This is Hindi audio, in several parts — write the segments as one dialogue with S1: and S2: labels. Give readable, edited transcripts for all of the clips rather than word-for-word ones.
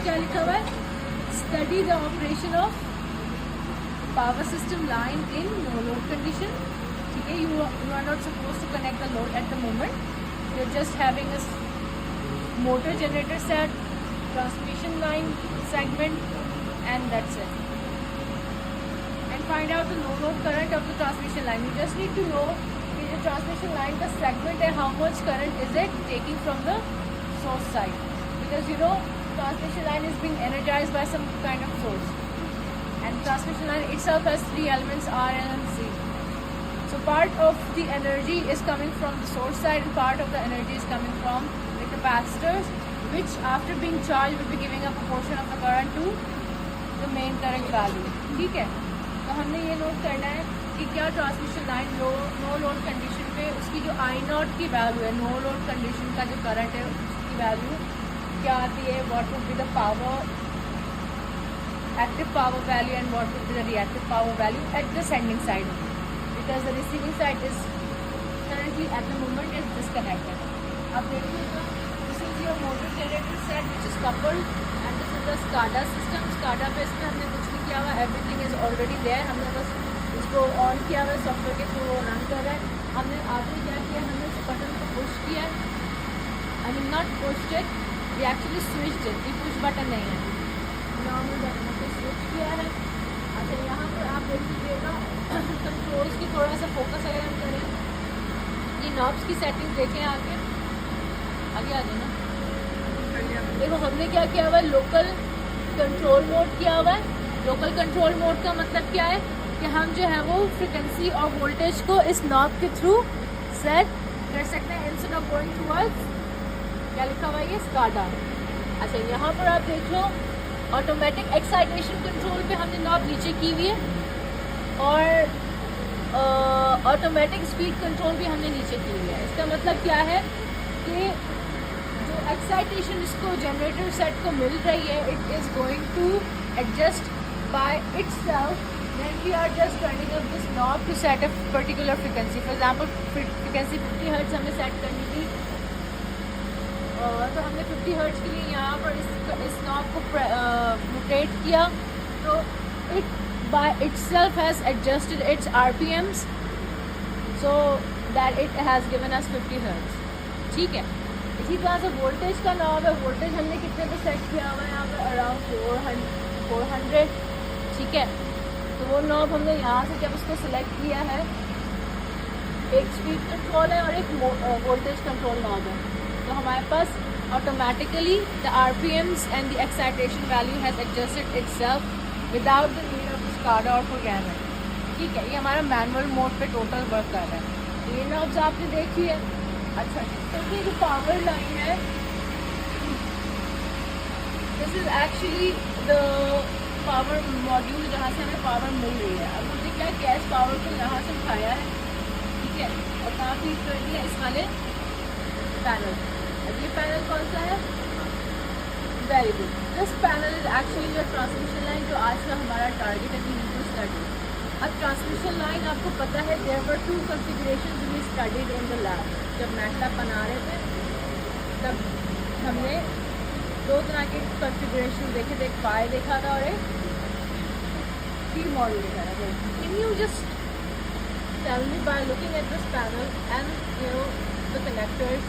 S1: क्या लिखा हुआ है, study the operation of power system line in no load condition. ठीक है, you are not suppose to connect the load at the moment, you are just having a motor generator set, transmission line segment, and that's it. And find out the no load current of the transmission line. You just need to know the transmission line, the segment, and how much current is it taking from the source side, because you know transmission line is being energized by some kind of source, and transmission line itself has three elements, R, L and C. So part of the energy is coming from the source side and part of the energy is coming from the capacitors, which after being charged will be giving a proportion of the current to the main current value. ठीक है, तो हमने ये नोट करना है कि क्या transmission line no load condition पे उसकी जो आई नॉट की वैल्यू है, नो लोड कंडीशन का जो करंट है उसकी वैल्यू क्या आती है, what would be the power active power value and what would be the reactive power value at the sending side, because the receiving side is currently at the moment is disconnected. अब देखिएगा, this is your motor generator set which is coupled and this is the SCADA system. SCADA पे इसमें हमने कुछ नहीं किया हुआ, एवरीथिंग इज ऑलरेडी देयर. हमने बस इसको ऑन किया हुआ, सॉफ्टवेयर के थ्रू रन कर रहा है. हमने आगे क्या किया, हमने इस बटन को पुश किया है, I mean not pushed it, we actually switched it. ये पुश बटन नहीं है, नॉर्मल बटन को स्विच किया है. अच्छा, यहाँ पर आप देख लीजिएगा कंट्रोल्स की थोड़ा सा फोकस अगर हम करें, ये नॉब्स की सेटिंग देखें, आगे आ जाना. देखो हमने क्या किया हुआ है, लोकल कंट्रोल मोड किया हुआ है. लोकल कंट्रोल मोड का मतलब क्या है कि हम जो है वो फ्रिक्वेंसी और वोल्टेज को इस नॉब के थ्रू सेट कर सकते हैं इंस्टेड ऑफ गोइंग टुवर्ड्स, क्या लिखा हुआ है ये, SCADA. अच्छा, यहाँ पर आप देख लो ऑटोमेटिक एक्साइटेशन कंट्रोल पे हमने नॉब नीचे की हुई है और ऑटोमेटिक स्पीड कंट्रोल भी हमने नीचे की हुई है. इसका मतलब क्या है कि एक्साइटेशन इसको जनरेटर सेट को मिल रही है, it is going to adjust by itself when we are just turning up this knob to set a particular frequency. For example frequency 50 hertz हमें सेट करनी थी, तो हमने 50 हर्ट्ज के लिए यहाँ पर इस नॉब को रोटेट किया, तो it by itself has adjusted it's RPMs so that it has given us 50 hertz. ठीक है, इसी तरह से वोल्टेज का नॉब है. वोल्टेज हमने कितने पे सेट किया हुआ है, यहाँ पे अराउंड 400. ठीक है, तो वो नॉब हमने यहाँ से जब उसको सिलेक्ट किया है, एक स्पीड कंट्रोल है और एक वोल्टेज कंट्रोल नॉब है, तो हमारे पास automatically the RPMs and the excitation value has adjusted itself without the need of SCADA और प्रोग्रामर. ठीक है, ये हमारा मैनुअल मोड पे टोटल वर्क कर रहा है. ये नॉब्स आपने देखी है. अच्छा, तो ये जो पावर लाइन है, this is actually the power module जहाँ से हमें पावर मिल रही है. अब हमने क्या गैस पावर को यहाँ से उठाया है, ठीक है, और कहाँ फीड कर दिया, इस वाले पैनल. अब ये पैनल कौन सा है, very good, this panel is actually your transmission line, जो आज का हमारा टारगेट है कि वी टू स्टडी. अब ट्रांसमिशन लाइन आपको पता है there were 2 configurations we studied in the lab. जब मैटलैब बना रहे थे तब हमने 2 तरह के कॉन्फ़िगरेशन देखे थे, एक पाई देखा था और एक P मॉडल देखा था. Can you just tell me by looking at this panel and you know the connectors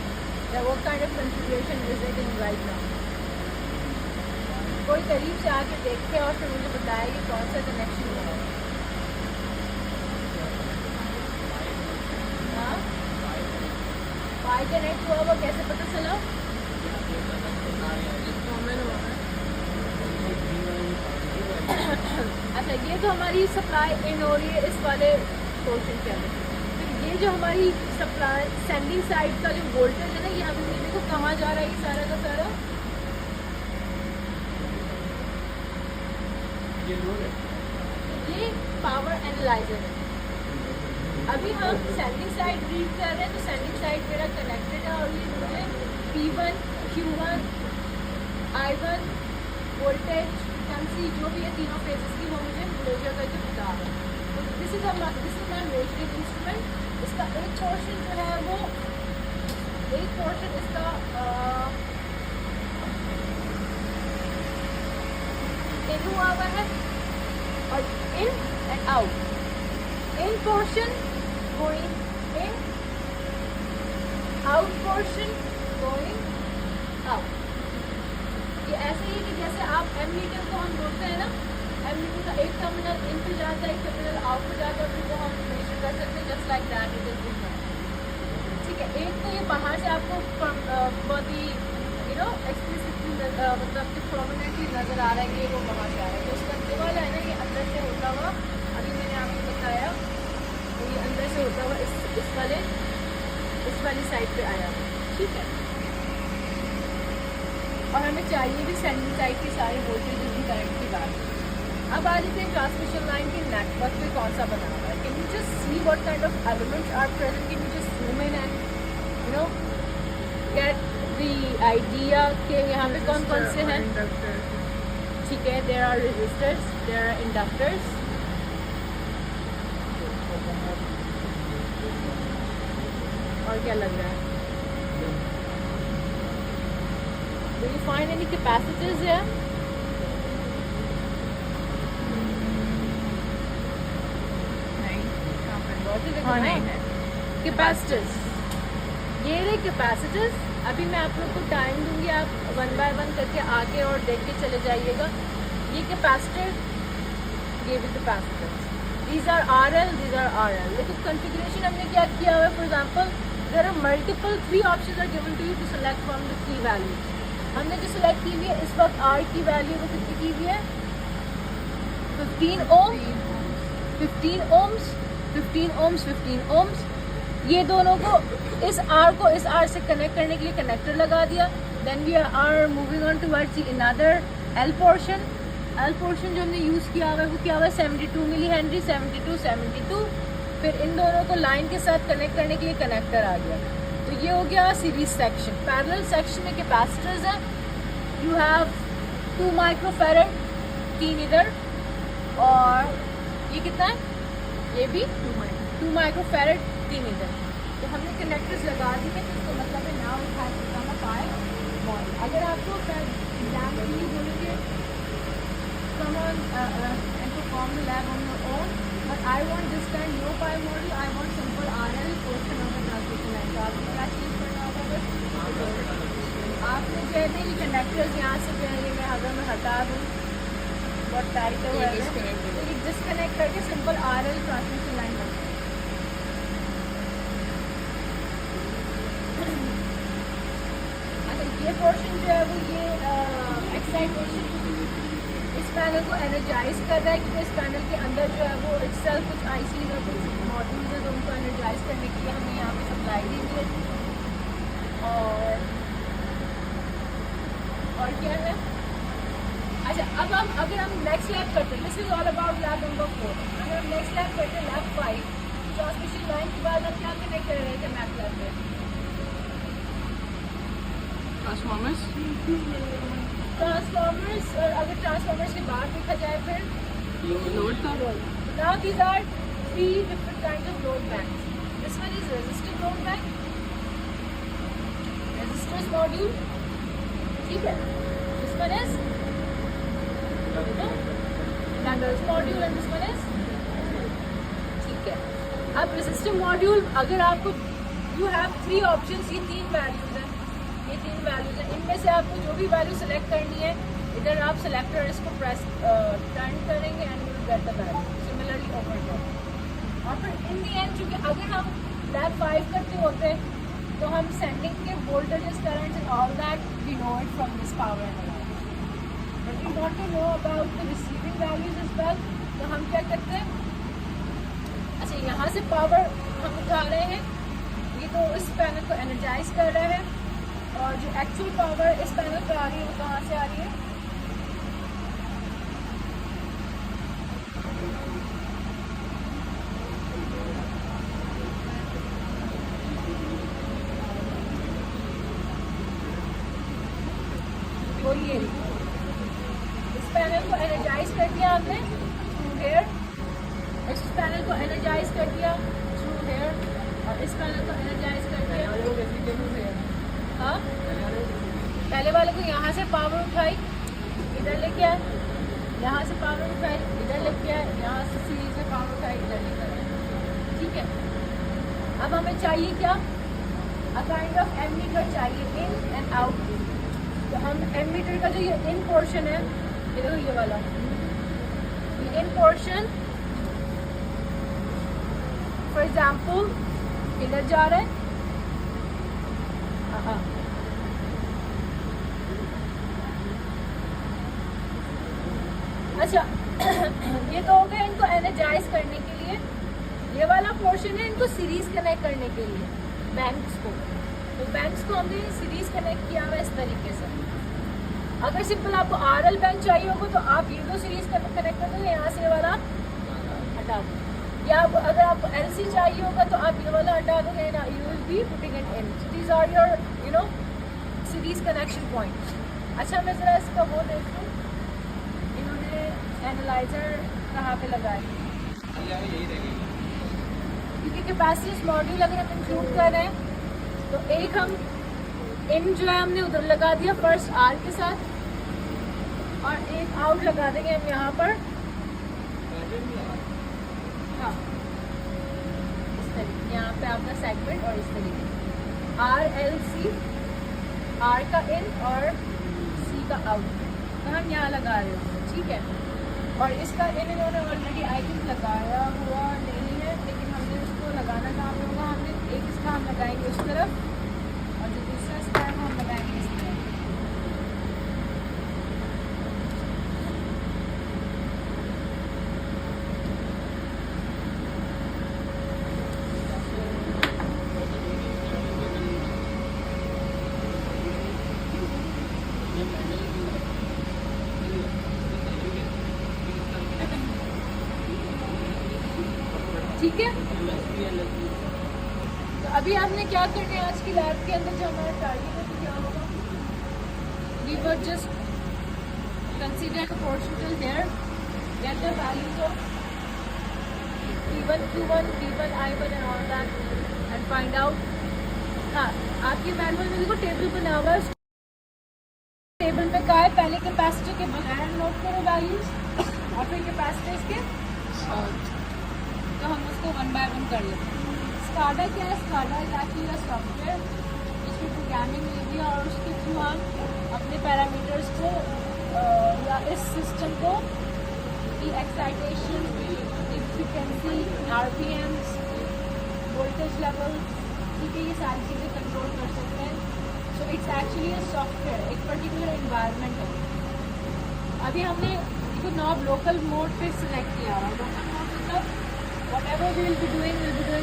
S1: what kind of configuration is it in right now. कोई करीब से आके देख के और फिर मुझे बताया कि कौन सा कनेक्शन है. पाई कनेक्ट हुआ वो कैसे पता चला, अच्छा, ये तो हमारी सप्लाई इन हो रही है इस वाले पोर्शन के अंदर. फिर ये जो हमारी सप्लाई सेंडिंग साइड का जो वोल्टेज है ना, ये अभी देखो कहाँ जा रहा है, ये सारा का सारा ये पावर एनालाइजर है. अभी हम सेंडिंग साइड रीड कर रहे हैं, तो सेंडिंग साइड मेरा कनेक्टेड है और ये मुझे P1, Q1, I1 voltage frequency जो भी है तीनों फेजेस की वो मुझे मेजर करके बता रहा है. तो this is my measuring instrument. इसका एक पोर्शन जो है वो एक पोर्शन इसका इन हुआ हुआ है और in and out, in portion going in, out portion going out. ये ऐसे ही कि जैसे आप एमीटर को हम बोलते हैं ना, एमीटर का एक टर्मिनल इन पे जाता है, एक टर्मिनल आउट पे जाता है, फिर वो हम मेजर कर सकते हैं just like that it is. ठीक है, एक तो ये बाहर से आपको बहुत ही एक्सप्लिसिटली मतलब कि प्रोमिनेंटली नज़र आ रहा है कि वो वहाँ से आ रहा है। तो उसका जो वाला है ना, ये अंदर से होता हुआ, अभी मैंने आपको बताया, तो ये अंदर से होता हुआ इस वाली साइड पे आया। ठीक है, और हमें चाहिए भी सेंडिंग साइड की सारी वोल्टेज की करंट की बात। अब आ जाते हैं ट्रांसमिशन लाइन के नेटवर्क पे कौन सा बना हुआ है। Can you just see what kind of elements are present, can you just zoom in and get the idea कि यहाँ पे कौन कौन से हैं। ठीक है, there are resistors, there are inductors, और क्या लग रहा है? Do you find any capacitors here? नहीं है कैपेसिटर्स। ये रहे कैपेसिटर्स। अभी मैं आप लोग को टाइम दूंगी, आप वन बाय वन करके आके और देख के चले जाइएगा। ये कैपेसिटर, ये भी capacitors, these are RL, these are RL। देखो कॉन्फ़िगरेशन हमने क्या किया हुआ है। For example there are multiple 3 options are given to you to select from the 3 values. हमने जो सिलेक्ट की हुई है इस वक्त R की वैल्यू वो कितनी की हुई है? 15 ओम, 15 ओम्स, 15 ओम्स, 15 ओम्स। ये दोनों को, इस R को इस R से कनेक्ट करने के लिए कनेक्टर लगा दिया। Then we are moving on towards the another L portion. L portion जो हमने यूज़ किया हुआ है वो क्या हुआ है? 72 मिली हेनरी, 72, 72। फिर इन दोनों को लाइन के साथ कनेक्ट करने के लिए कनेक्टर आ गया। तो ये हो गया सीरीज सेक्शन। पैरेलल सेक्शन में कैपेसिटर्स हैं। यू हैव 2 माइक्रोफैरड, 3 इधर, और ये कितना है? ये भी 2 माइक्रोफैरड, 3 इधर। तो हमने कनेक्टर्स लगा दिए। तो इसका मतलब है now it has become a pi model. अगर आपको एग्जाम के लिए बोलेंगे come on and perform the lab on your own, but I want this kind no pi model, I want simple RL portion of the transmission line। तो आपको क्या चीज़ करना होगा? बस आपने जो है ये कंडक्टर्स यहाँ से जो है ये मैं अगर मैं हटा दूँ बहुत टाइट हो रहा है, तो ये डिसकनेक्ट करके सिंपल RL ट्रांसमिशन लाइन बन जाए। अच्छा, ये पोर्शन जो है वो ये एक्साइटेशन इस पैनल को एनर्जाइज कर रहा है, क्योंकि इस पैनल के अंदर जो है वो इटसेल्फ कुछ आईसी का कुछ मॉड्यूल्स है, तो उनको एनर्जाइज करने के लिए हमने यहाँ पे सप्लाई दी है। और क्या है? अच्छा, अब हम अगर हम नेक्स्ट लैब करते हैं, this is all about lab number 4। अगर हम नेक्स्ट लैब करते हैं लैब 5, ट्रांसमिशन लाइन के बाद हम क्या कनेक्ट कर रहे थे मैथ लैब में? ट्रांसफॉर्मर्स। और अगर ट्रांसफॉर्मर्स के बाद देखा जाए फिर लोड था। Now these are 3 different kinds of load banks. This one is resistive load bank, resistance module, ठीक है। This one is inductance module and this one is, ठीक है। अब रेजिस्टिव मॉड्यूल अगर आपको, यू हैव 3 ऑप्शंस, ये 3 वैल्यूज हैं, ये 3 वैल्यूज हैं। इनमें से आपको जो भी वैल्यू सेलेक्ट करनी है, इधर आप सेलेक्टर इसको प्रेस टर्न करेंगे and you will get the value similarly over here. और फिर इन दी एंड, क्योंकि अगर हम लैब 5 करते होते तो हम सेंडिंग के voltages, currents and all that we know it from this power analyser, but we want to know about the receiving values as well. तो हम क्या करते हैं? अच्छा, यहाँ से पावर हम उठा रहे हैं, ये तो इस पैनल को एनर्जाइज कर रहा है, और जो एक्चुअल पावर इस पैनल पर आ रही है वो कहाँ से आ रही है? वो ये इस पैनल को एनर्जाइज कर दिया आपने थ्रू हेयर, इस पैनल को एनर्जाइज कर दिया थ्रू हेयर, और इस पैनल को एनर्जाइज कर दिया। हाँ, पहले वाले को यहाँ से पावर उठाई, इधर लेके आए, यहाँ से पावर उठाई इधर लेके आए, यहाँ से सीरीज में पावर उठाई इधर लेकर आए। ठीक है, अब हमें चाहिए क्या, अ काइंड ऑफ एमीटर चाहिए, इन एंड आउट। तो हम एमीटर का जो ये इन पोर्शन है, ये देखो ये वाला, ये इन पोर्शन फॉर एग्जाम्पल इधर जा रहा है। अच्छा ये तो हो गया इनको एनर्जाइज करने के लिए। ये वाला पोर्शन है इनको सीरीज कनेक्ट करने के लिए, बैंक्स को। तो बैंक्स को हमने सीरीज कनेक्ट किया हुआ इस तरीके से। अगर सिंपल आपको आरएल बैंक चाहिए होगा तो आप ये दो सीरीज कनेक्ट कर दोगे, यहाँ से ये वाला हटा दो, या अगर आपको एलसी चाहिए होगा तो आप ये वाला हटा दोगे ना, you will be putting it in. So these are your you know series connection points. अच्छा मैं ज़रा इसका वो देख लूँ, इन्होंने एनालाइजर कहाँ पे लगाए, क्योंकि कैपेसिटेंस मॉड्यूल अगर हम इंक्लूड कर रहे हैं तो एक हम इन जो है हमने उधर लगा दिया फर्स्ट आर के साथ, और एक आउट लगा देंगे हम यहाँ पर। हाँ इस तरीके, यहाँ पे आपका सेगमेंट और इस तरीके आर एल सी, आर का इन और सी का आउट, तो हम यहाँ लगा रहे होंगे। ठीक है, और इसका इन इन्होंने ऑलरेडी आई थिंक लगाया हुआ नहीं है, लेकिन हमने उसको लगाना कहाँ पे होगा, हमने एक इसका हम लगाएंगे उस तरफ, और जो दूसरा इसका है वो हम लगाएंगे इस तरफ। ठीक है, तो अभी आपने क्या करना है आज की लैब के अंदर, जो हमारा टारगेट है तो क्या होगा, we were just consider the portion here, get the values of P1 Q1 P1 I1 and all that and find out. हाँ आपके मैनुअल में देखो टेबल बना हुआ है, टेबल पे क्या है, पहले कैपेसिटर के बगैर नोट करो वैल्यूज, और फिर कैपेसिटर्स के, तो हम उसको वन बाय वन कर लेते हैं। स्काडा क्या है, स्काडा इज एक्चुअली सॉफ्टवेयर जिसकी प्रोग्रामिंग हुई है, और उसके थ्रू हम अपने पैरामीटर्स को या इस सिस्टम को की excitation, efficiency, RPMs, voltage level, ठीक है, ये सारी चीज़ें कंट्रोल कर सकते हैं। So it's actually a software, एक पर्टिकुलर एनवायरनमेंट है। अभी हमने जो नॉब लोकल मोड पे सिलेक्ट किया हुआ, लोकल मोड मतलब whatever we will be doing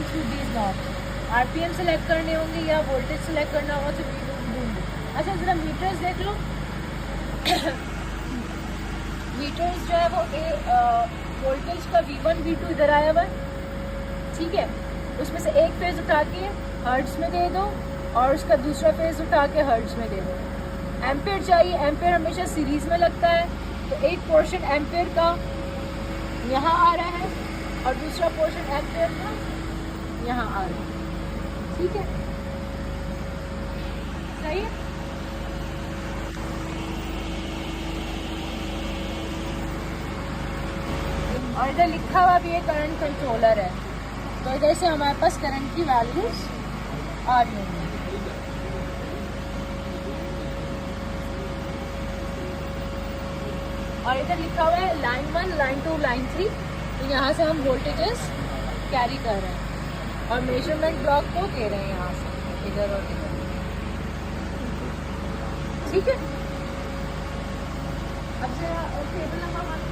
S1: through these knobs। RPM select करने होंगे या वोल्टेज सेलेक्ट करना होगा तो we will be doing it। अच्छा ज़रा मीटर्स देख लो मीटर्स जो है वो वोल्टेज का V1 V2 इधर आया हुआ है। ठीक है, उसमें से एक फेज उठा के हर्ट्ज में दे दो और उसका दूसरा फेज उठा के हर्ट्ज में दे दो। एम्पेयर चाहिए, एम्पेयर हमेशा सीरीज में लगता है, तो एक पोर्शन एम्पेयर का यहाँ आ रहा है और दूसरा पोर्शन एम्पेयर का यहाँ आ रहा है। ठीक है, सही है। और इधर लिखा हुआ भी है करंट कंट्रोलर है, तो इधर से हमारे पास करंट की वैल्यूज आ रही होंगी। और इधर लिखा हुआ है लाइन 1, लाइन 2, लाइन 3, तो यहाँ से हम वोल्टेजेस कैरी कर रहे हैं और मेजरमेंट ब्लॉक को दे रहे हैं यहाँ से इधर और इधर। ठीक है, अब जरा table number 1,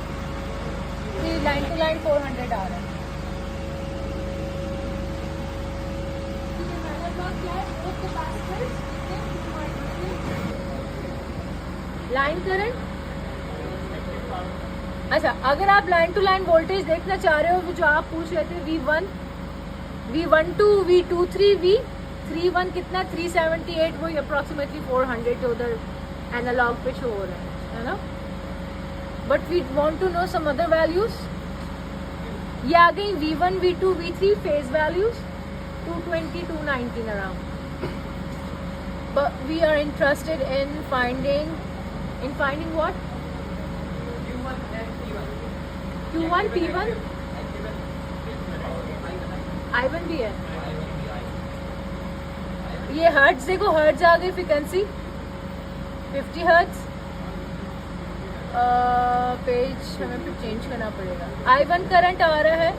S1: line to line 400 आ रहा है। लाइन करंट, अच्छा अगर आप लाइन टू लाइन वोल्टेज देखना चाह रहे हो जो आप पूछ रहे थे V1, V12, V23, V31 कितना 378, वही अप्रॉक्सीमेटली 400 जो उधर एनालॉग पे शो हो रहे है ना। But we want to know some other values. ये आ गई V1, V2, V3 phase values 220, 219 around. But we are interested in finding what? Q1 P1 I1 भी है। ये हर्ट्ज देखो, हर्ट्ज आ गई फ्रीक्वेंसी 50 हर्ट्ज। पेज हमें फिर चेंज करना पड़ेगा। I1 करंट आ रहा है,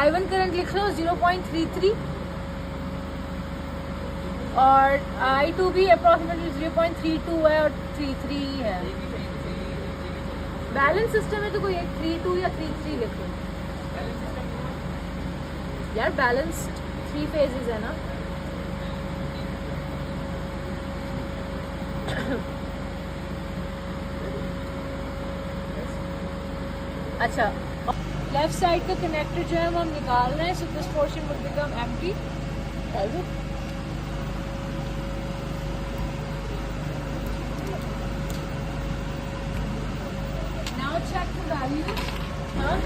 S1: I1 करंट लिख लो 0.33 और I2 भी अप्रॉक्सीमेटली 0.32 है और 33 है। बैलेंस सिस्टम है तो कोई एक 32 या 33 लिखो यार, बैलेंस्ड 3 फेजेस है ना। अच्छा, लेफ्ट साइड का कनेक्टर जो है वो हम निकाल रहे हैं, so this portion would become empty. Now check the values. हाँ